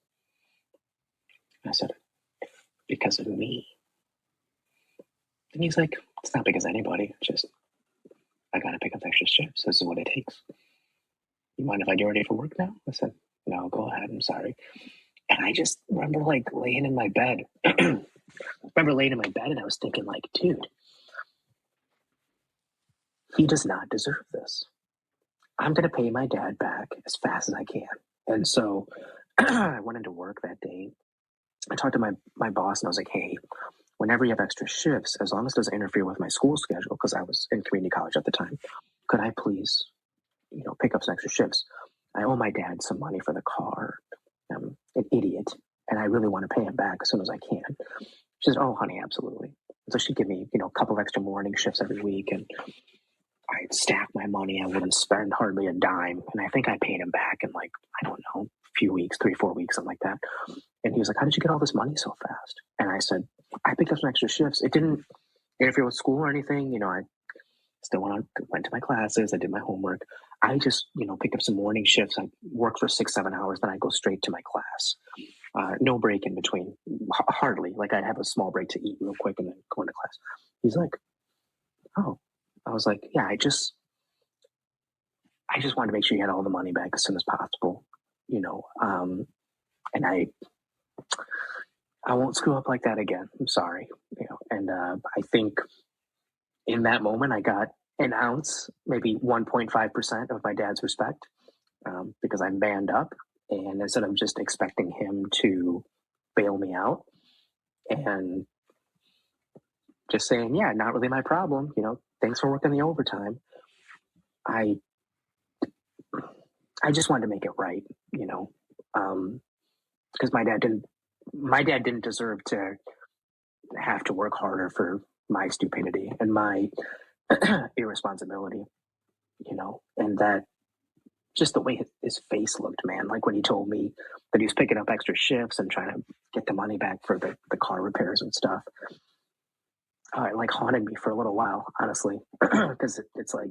And I said, because of me. And he's like, it's not because of anybody. Just, I got to pick up extra shifts. This is what it takes. You mind if I get ready for work now? I said, no, go ahead. I'm sorry. And I just remember laying in my bed. And I was thinking dude, he does not deserve this. I'm going to pay my dad back as fast as I can. And so I went into work that day. I talked to my boss and I was like, hey, whenever you have extra shifts, as long as it doesn't interfere with my school schedule, because I was in community college at the time, could I please, pick up some extra shifts? I owe my dad some money for the car. I'm an idiot, and I really want to pay him back as soon as I can. She says, oh, honey, absolutely. So she'd give me, a couple of extra morning shifts every week, and I'd stack my money. I wouldn't spend hardly a dime, and I think I paid him back in I don't know, a few weeks, 3-4 weeks, something like that. And he was like, how did you get all this money so fast? And I said, I picked up some extra shifts. It didn't interfere with school or anything. I still went to my classes. I did my homework. I just, picked up some morning shifts. I worked for 6-7 hours. Then I go straight to my class. No break in between. Hardly. I'd have a small break to eat real quick and then go into class. He's like, oh. I was like, yeah, I just wanted to make sure you had all the money back as soon as possible, and I won't screw up like that again. I'm sorry, and I think in that moment I got an ounce, maybe 1.5% of my dad's respect, because I manned up, and instead of just expecting him to bail me out and just saying, yeah, not really my problem, thanks for working the overtime. I just wanted to make it right, because my dad didn't deserve to have to work harder for my stupidity and my irresponsibility, and that just the way his face looked, man, when he told me that he was picking up extra shifts and trying to get the money back for the car repairs and stuff. It haunted me for a little while, honestly, because it's I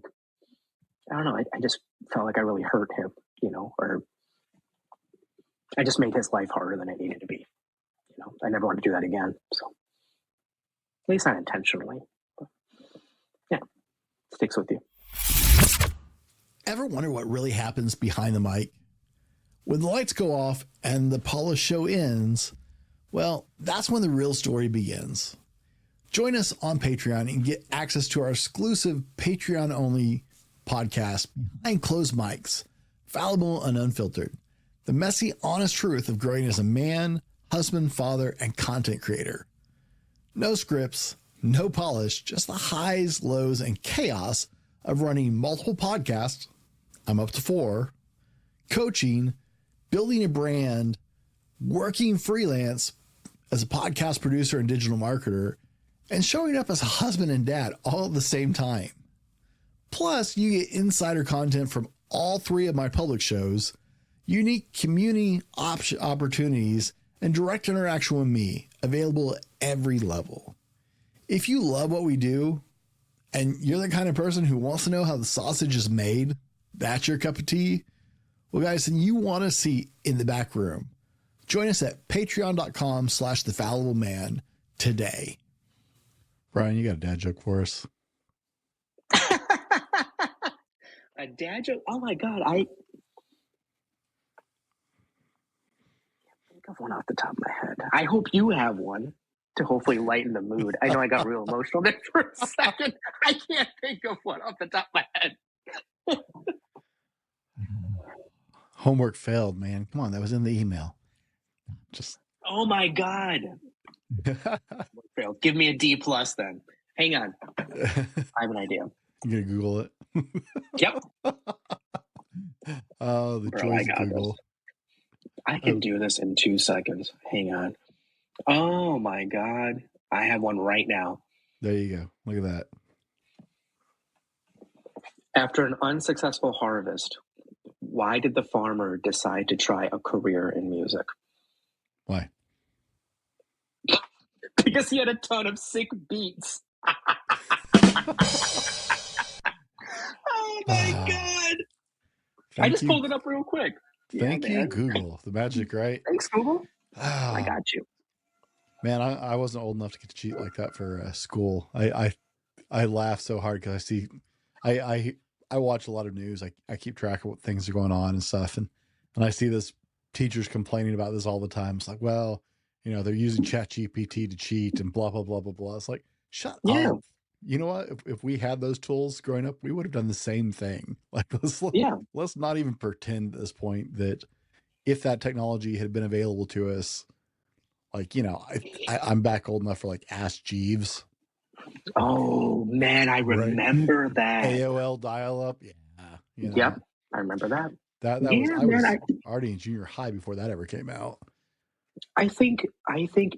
don't know. I just felt like I really hurt him, or I just made his life harder than it needed to be. I never want to do that again. So at least not intentionally. But yeah, sticks with you. Ever wonder what really happens behind the mic? When the lights go off and the polished show ends, well, that's when the real story begins. Join us on Patreon and get access to our exclusive Patreon-only podcast, Behind Closed Mics, fallible and unfiltered. The messy, honest truth of growing as a man, husband, father, and content creator. No scripts, no polish, just the highs, lows, and chaos of running multiple podcasts. I'm up to 4. Coaching, building a brand, working freelance as a podcast producer and digital marketer, and showing up as a husband and dad all at the same time. Plus, you get insider content from all 3 of my public shows, unique community opportunities, and direct interaction with me, available at every level. If you love what we do, and you're the kind of person who wants to know how the sausage is made, that's your cup of tea, well, guys, then you want to see in the back room. Join us at patreon.com/thefallibleman today. Brian, you got a dad joke for us? A dad joke? Oh my God. I think of one off the top of my head. I hope you have one to hopefully lighten the mood. I know I got real emotional there for a second. I can't think of one off the top of my head. Homework failed, man. Come on, that was in the email. Just. Oh my God. Failed. Give me a D+ then. Hang on. I have an idea. You're gonna Google it? Yep. Oh, the joys of Google. This. I can do this in 2 seconds. Hang on. Oh my God. I have one right now. There you go. Look at that. After an unsuccessful harvest, why did the farmer decide to try a career in music? Why? Because he had a ton of sick beats. Oh my God. I just pulled it up real quick. Thank you, Google. The magic, right? Thanks, Google. I got you. Man, I wasn't old enough to get to cheat like that for school. I laugh so hard because I see, I watch a lot of news. I keep track of what things are going on and stuff. And I see this teachers complaining about this all the time. It's like, well, they're using ChatGPT to cheat and blah, blah, blah, blah, blah. It's like, shut up. You know what? If we had those tools growing up, we would have done the same thing. Like, let's not even pretend at this point that if that technology had been available to us, like, I'm back old enough for like Ask Jeeves. Oh man, I remember that. AOL dial-up. Yeah. Yep, I remember that. I was already in junior high before that ever came out. I think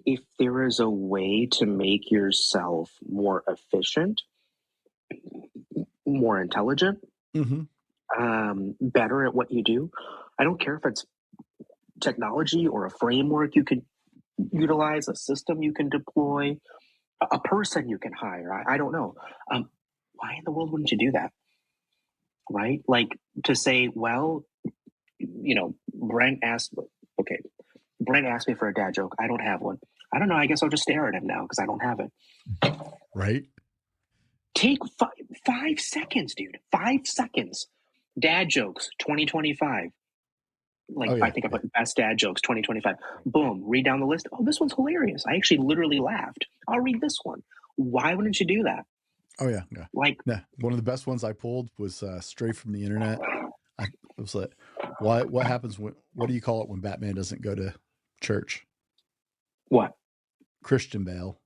if there is a way to make yourself more efficient, more intelligent, better at what you do, I don't care if it's technology or a framework you can utilize, a system you can deploy, a person you can hire. I don't know. Why in the world wouldn't you do that? Right? Like to say, well, Brent asked me for a dad joke. I don't have one. I don't know. I guess I'll just stare at him now because I don't have it. Right? Take 5 seconds, dude. 5 seconds. Dad jokes 2025. I think I put best dad jokes 2025. Boom. Read down the list. Oh, this one's hilarious. I actually literally laughed. I'll read this one. Why wouldn't you do that? Oh yeah. One of the best ones I pulled was straight from the internet. It was like, what happens what do you call it when Batman doesn't go to church? What? Christian Bale.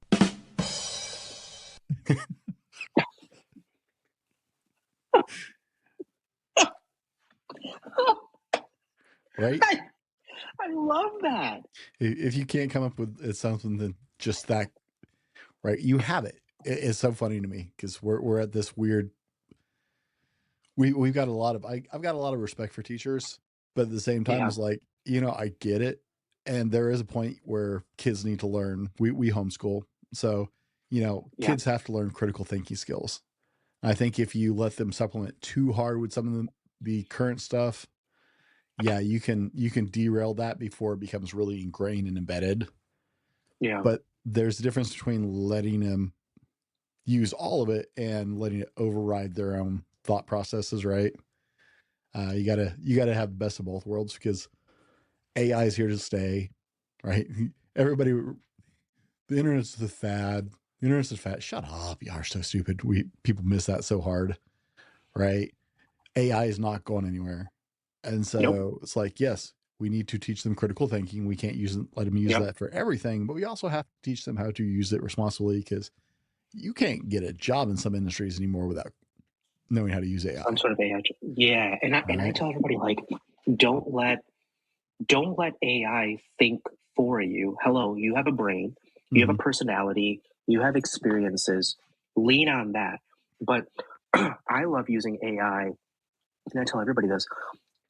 Right? I love that. If you can't come up with something than just that, right? You have it. It's so funny to me because we're at this weird. We've got I've got a lot of respect for teachers, but at the same time, it's like, I get it, and there is a point where kids need to learn. We homeschool, so kids have to learn critical thinking skills. I think if you let them supplement too hard with some of the current stuff, yeah, you can derail that before it becomes really ingrained and embedded. Yeah. But there's a difference between letting them use all of it and letting it override their own thought processes, right? You gotta have the best of both worlds, because AI is here to stay, right? Everybody, the internet's the fad. The internet's the fad. Shut up! You are so stupid. People miss that so hard, right? AI is not going anywhere, and so Nope. it's like, yes, we need to teach them critical thinking. We can't let them use Yep. that for everything, but we also have to teach them how to use it responsibly, because you can't get a job in some industries anymore without knowing how to use AI. Some sort of AI. Yeah, and I tell everybody, like, don't let AI think for you. Hello, you have a brain, you have a personality, you have experiences. Lean on that. But I love using AI, and I tell everybody this: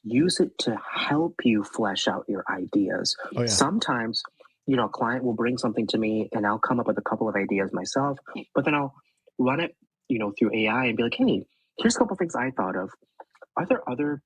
use it to help you flesh out your ideas. Oh yeah. Sometimes, a client will bring something to me, and I'll come up with a couple of ideas myself, but then I'll run it, through AI and be like, hey, here's a couple of things I thought of. Are there other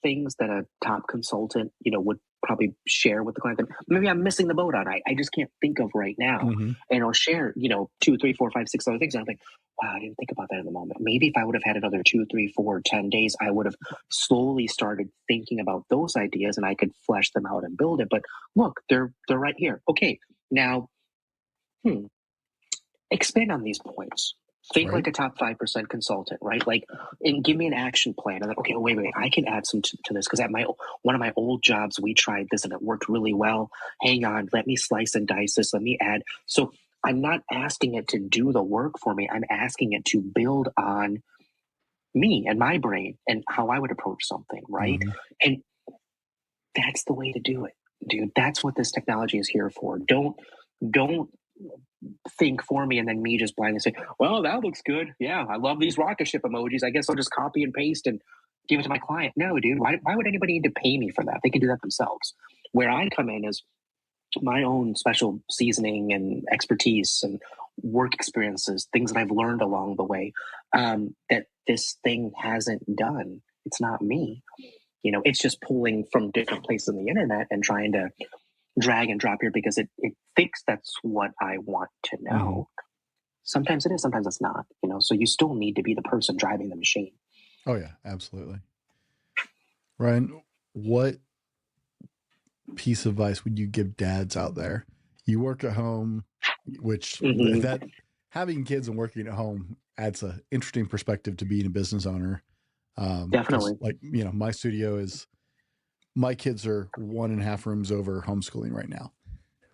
things that a top consultant, would probably share with the client that maybe I'm missing the boat on? I just can't think of right now. Mm-hmm. And I'll share, 2, 3, 4, 5, 6 other things. And I'm like, wow, I didn't think about that in the moment. Maybe if I would have had another 2, 3, 4, 10 days, I would have slowly started thinking about those ideas and I could flesh them out and build it. But look, they're right here. Okay, now, expand on these points. Think Right. like a top 5% consultant, right? Like, and give me an action plan. And then, okay, wait, I can add some to this, because at one of my old jobs, we tried this and it worked really well. Hang on, let me slice and dice this. Let me add. So I'm not asking it to do the work for me. I'm asking it to build on me and my brain and how I would approach something, right? Mm-hmm. And that's the way to do it, dude. That's what this technology is here for. Don't think for me and then me just blindly say, well, that looks good. Yeah, I love these rocket ship emojis. I guess I'll just copy and paste and give it to my client. No, dude, why would anybody need to pay me for that? They can do that themselves. Where I come in is my own special seasoning and expertise and work experiences, things that I've learned along the way, that this thing hasn't done. It's not me. It's just pulling from different places on the internet and trying to drag and drop here because it thinks that's what I want to know. Mm-hmm. Sometimes it is, sometimes it's not, so you still need to be the person driving the machine. Oh yeah, absolutely. Ryan, what piece of advice would you give dads out there? You work at home, which that having kids and working at home adds an interesting perspective to being a business owner. Definitely. Like, my studio is, my kids are 1.5 rooms over homeschooling right now.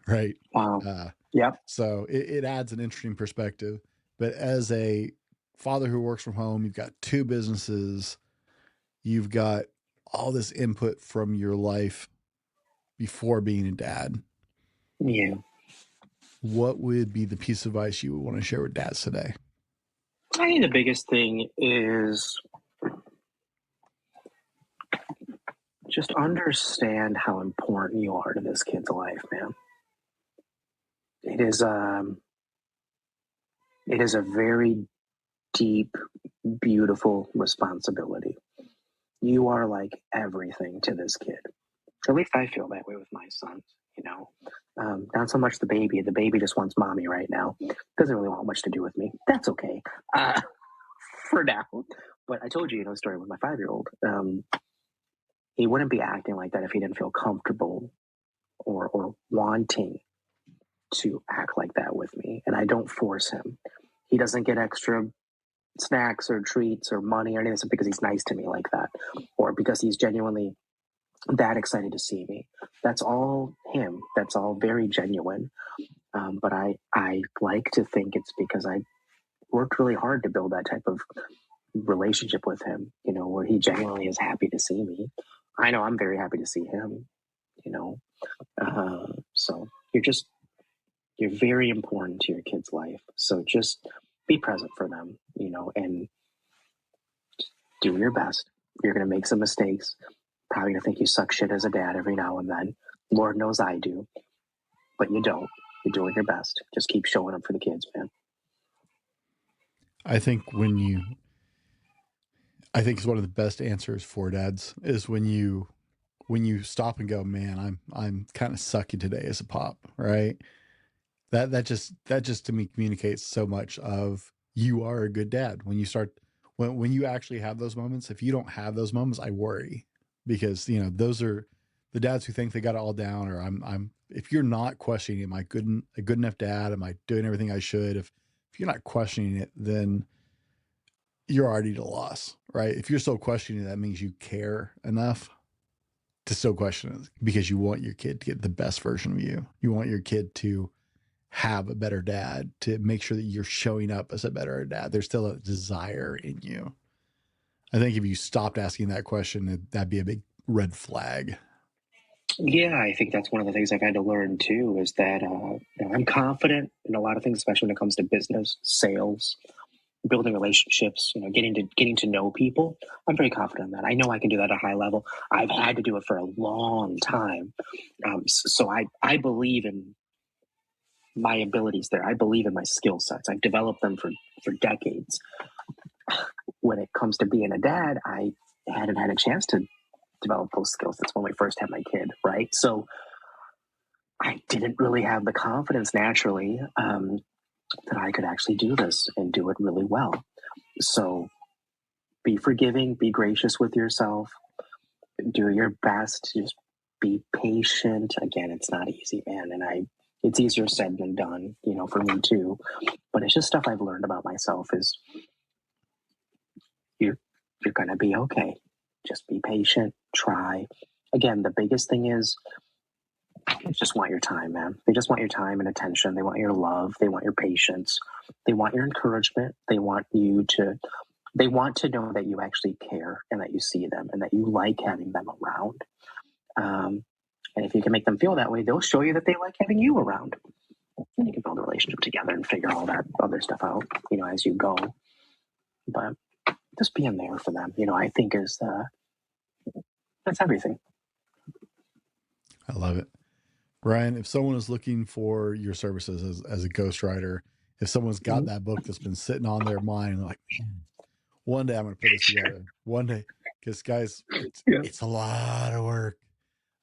Right. Wow. Yep. So it adds an interesting perspective. But as a father who works from home, you've got 2 businesses, you've got all this input from your life before being a dad. Yeah. What would be the piece of advice you would want to share with dads today? I think the biggest thing is just understand how important you are to this kid's life, man. It is a very deep, beautiful responsibility. You are like everything to this kid. At least I feel that way with my sons, not so much the baby. The baby just wants mommy right now. Doesn't really want much to do with me. That's okay. For now. But I told you, the story with my 5-year-old. He wouldn't be acting like that if he didn't feel comfortable or wanting to act like that with me. And I don't force him. He doesn't get extra snacks or treats or money or anything because he's nice to me like that, or because he's genuinely that excited to see me. That's all him. That's all very genuine. But I like to think it's because I worked really hard to build that type of relationship with him, where he genuinely is happy to see me. I know I'm very happy to see him, so you're very important to your kid's life. So just be present for them, and do your best. You're going to make some mistakes. Probably going to think you suck shit as a dad every now and then. Lord knows I do, but you don't. You're doing your best. Just keep showing up for the kids, man. I think it's one of the best answers for dads is when you when you stop and go, man, I'm kind of sucky today as a pop, right? That just to me communicates so much of you are a good dad. When you start, when you actually have those moments. If you don't have those moments, I worry, because those are the dads who think they got it all down. Or I'm if you're not questioning, am I a good enough dad? Am I doing everything I should? If you're not questioning it, then you're already at a loss, right? If you're still questioning, that means you care enough to still question it, because you want your kid to get the best version of you. You want your kid to have a better dad, to make sure that you're showing up as a better dad. There's still a desire in you. I think if you stopped asking that question, that'd be a big red flag. Yeah, I think that's one of the things I've had to learn too, is that I'm confident in a lot of things, especially when it comes to business, sales, building relationships, getting to know people. I'm very confident in that. I know I can do that at a high level. I've had to do it for a long time. So I believe in my abilities there. I believe in my skill sets. I've developed them for decades. When it comes to being a dad, I hadn't had a chance to develop those skills. That's when we first had my kid, right? So I didn't really have the confidence naturally that I could actually do this and do it really well. So be forgiving, be gracious with yourself, do your best, just be patient. Again, it's not easy, man. And it's easier said than done, for me too. But it's just stuff I've learned about myself is you're going to be okay. Just be patient, try. Again, the biggest thing is they just want your time, man. They just want your time and attention. They want your love. They want your patience. They want your encouragement. They want to know that you actually care and that you see them and that you like having them around. And if you can make them feel that way, they'll show you that they like having you around. And you can build a relationship together and figure all that other stuff out, as you go. But just being there for them, I think that's everything. I love it. Brian, if someone is looking for your services as a ghostwriter, if someone's got that book that's been sitting on their mind, like, man, one day I'm going to put this together. One day, because guys, it's a lot of work.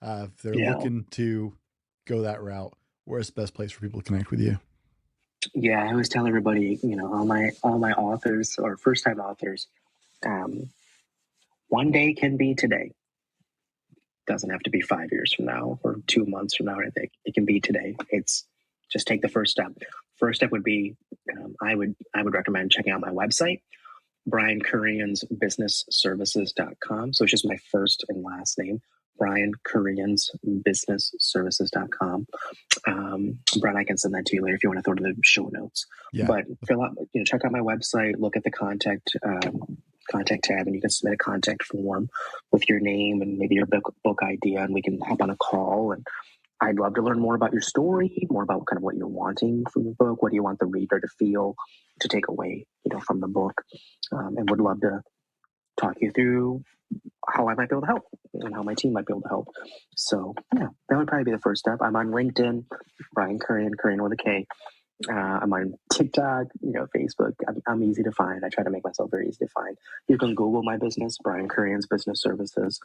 If they're looking to go that route, where's the best place for people to connect with you? Yeah, I always tell everybody, all my authors or first time authors, one day can be today. Doesn't have to be 5 years from now or 2 months from now. I think it can be today. It's just take the first step. First step would be, I would recommend checking out my website, Brian Kurian's businessservices.com. So it's just my first and last name, Brian Kurian's businessservices.com. Brian, I can send that to you later if you want to throw it in the show notes. Yeah. But fill out, check out my website, look at the contact tab, and you can submit a contact form with your name and maybe your book idea, and we can hop on a call. And I'd love to learn more about your story, more about kind of what you're wanting from the book. What do you want the reader to feel, to take away, from the book? And would love to talk you through how I might be able to help and how my team might be able to help. So yeah, that would probably be the first step. I'm on LinkedIn, Brian Kurian, Kurian with a K. I'm on TikTok, Facebook. I'm easy to find. I try to make myself very easy to find. You can Google my business, Brian Kurian's Business Services.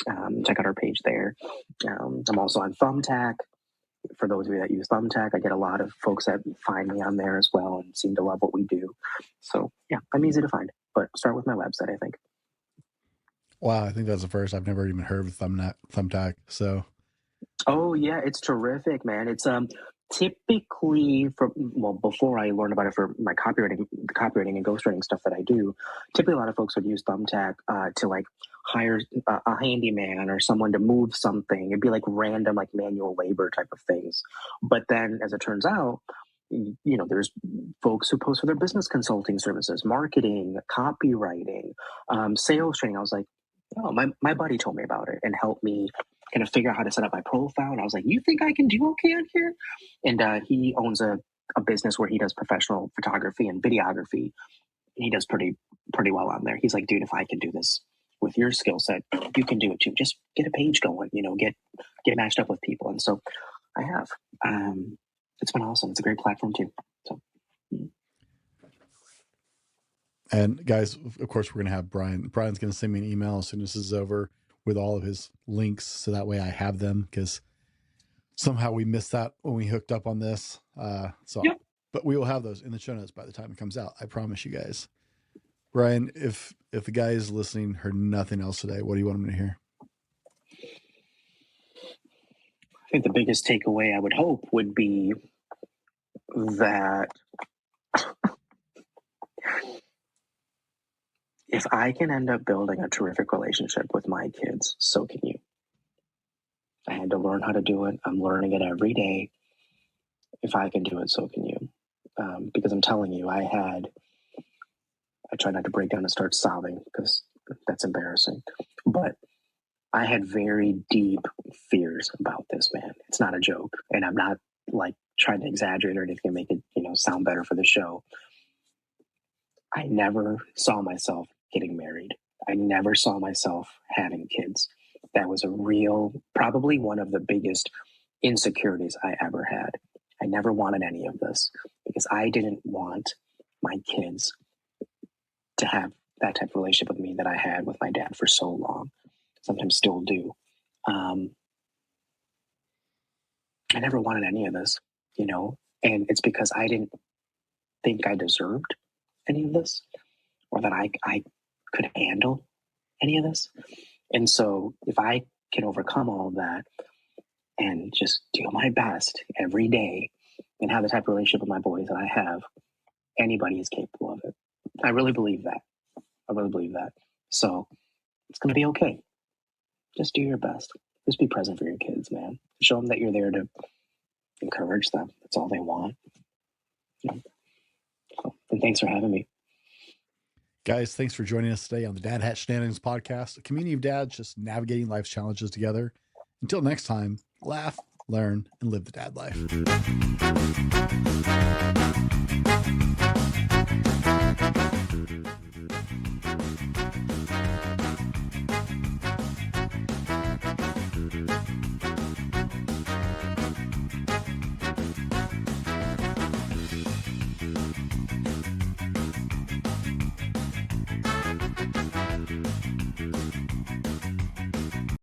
Check out our page there. I'm also on Thumbtack. For those of you that use Thumbtack, I get a lot of folks that find me on there as well and seem to love what we do. So yeah, I'm easy to find. But start with my website, I think. Wow, I think that's the first. I've never even heard of Thumbtack. So. Oh yeah, it's terrific, man. It's typically before I learned about it for my copywriting and ghostwriting stuff that I do, typically a lot of folks would use Thumbtack to like hire a handyman or someone to move something. It'd be like random, like manual labor type of things. But then, as it turns out, there's folks who post for their business consulting services, marketing, copywriting, sales training. I was like, oh, my buddy told me about it and helped me kind of figure out how to set up my profile. And I was like, you think I can do okay on here? And he owns a business where he does professional photography and videography. He does pretty well on there. He's like, dude, if I can do this with your skill set, you can do it too. Just get a page going, get matched up with people. And so I have. It's been awesome. It's a great platform too. So. And guys, of course, we're going to have Brian. Brian's going to send me an email as soon as this is over with all of his links, so that way I have them, because somehow we missed that when we hooked up on this. Yep. But we will have those in the show notes by the time it comes out. I promise you guys. Brian, if the guys listening heard nothing else today, what do you want them to hear? I think the biggest takeaway I would hope would be that if I can end up building a terrific relationship with my kids, so can you. I had to learn how to do it. I'm learning it every day. If I can do it, so can you. Because I'm telling you, I try not to break down and start sobbing because that's embarrassing. But I had very deep fears about this, man. It's not a joke. And I'm not like trying to exaggerate or anything and make it, sound better for the show. I never saw myself getting married. I never saw myself having kids. That was probably one of the biggest insecurities I ever had. I never wanted any of this because I didn't want my kids to have that type of relationship with me that I had with my dad for so long. Sometimes still do. I never wanted any of this, and it's because I didn't think I deserved any of this or that I could handle any of this. And so if I can overcome all of that and just do my best every day and have the type of relationship with my boys that I have, anybody is capable of it. I really believe that. So it's going to be okay. Just do your best. Just be present for your kids, man. Show them that you're there to encourage them. That's all they want. And thanks for having me. Guys, thanks for joining us today on the Dad Hat Shenanigans podcast, a community of dads just navigating life's challenges together. Until next time, laugh, learn, and live the dad life.